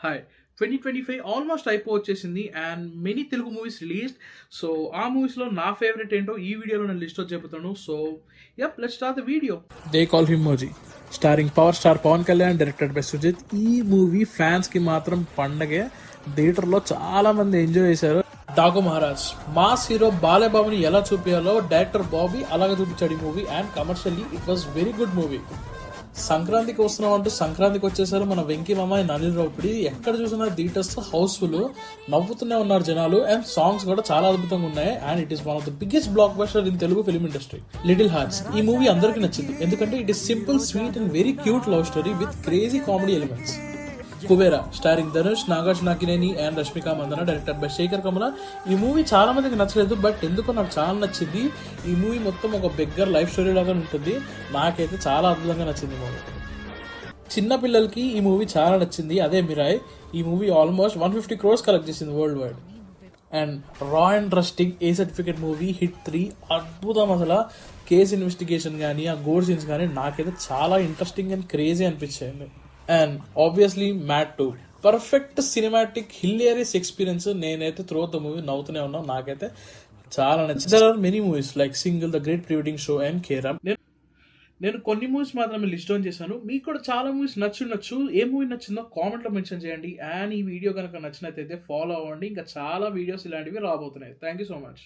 Hi 2025 almost అయిపోవచ్చేసింది and many Telugu movies released. So ఆ మూవీస్లో నా ఫేవరెట్ ఏంటో ఈ వీడియోలో నేను లిస్ట్ వచ్చి చెబుతాను. So let's start the video. They call him OG, starring power star Pawan Kalyan, directed by Sujeeth. ఈ మూవీ ఫ్యాన్స్కి మాత్రం పండగే. థియేటర్లో చాలా మంది ఎంజాయ్ చేశారు. డాకు మహారాజ్ మాస్ హీరో బాలయ్యబాబుని ఎలా చూపించాలో డైరెక్టర్ బాబీ అలాగే చూపించాడు ఈ movie. And commercially it was very good movie. సంక్రాంతికి వస్తున్నాం అంటూ సంక్రాంతికి వచ్చేసారు మన వెంకీ మామ అనిల్ రావుపూడి. ఎక్కడ చూసినా థియేటర్స్ హౌస్ఫుల్, నవ్వుతూనే ఉన్నారు జనాలు. అండ్ సాంగ్స్ కూడా చాలా అద్భుతంగా ఉన్నాయి. And it is one of the biggest block buster in Telugu film industry. Little hearts ఈ మూవీ అందరికీ నచ్చింది, ఎందుకంటే it is simple, sweet and very cute love story with crazy comedy elements. Kubera starring Dhanush, Nagarjuna Akkineni and Rashmika Mandanna, director by Sekhar Kammula. ఈ movie చాలా మందికి నచ్చలేదు, but ఎందుకో నాకు చాలా నచ్చింది. ఈ మూవీ మొత్తం ఒక బిగ్గర్ లైఫ్ స్టోరీ లాగా ఉంటుంది. నాకైతే చాలా అద్భుతంగా నచ్చింది మూవీ. చిన్న పిల్లలకి ఈ మూవీ చాలా నచ్చింది. అదే మిరాయ్. ఈ మూవీ ఆల్మోస్ట్ 150 crores కలెక్ట్ చేసింది వరల్డ్ వైడ్. అండ్ రా and rusting A certificate movie hit 3 అద్భుతం. అసలు కేస్ ఇన్వెస్టిగేషన్ కానీ ఆ గోడ్ సీన్స్ కానీ నాకైతే చాలా ఇంట్రెస్టింగ్ అండ్ క్రేజీ అనిపించాయి. And obviously Mad 2 perfect cinematic hilarious experience. నేనైతే త్రూ ద మూవీ నవ్వుతూనే ఉన్నాను. నాకైతే చాలా నచ్చింది. There are many movies like Single, The Great Pre Wedding Show and కేరామ్. నేను కొన్ని మూవీస్ మాత్రమే లిస్ట్ డౌన్ చేశాను. మీకు కూడా చాలా మూవీస్ నచ్చుండొచ్చు. ఏ మూవీ నచ్చిందో కామెంట్లో మెన్షన్ చేయండి. అండ్ ఈ వీడియో కనుక నచ్చినట్లయితే ఫాలో అవ్వండి. ఇంకా చాలా వీడియోస్ ఇలాంటివి రాబోతున్నాయి. Thank you so much.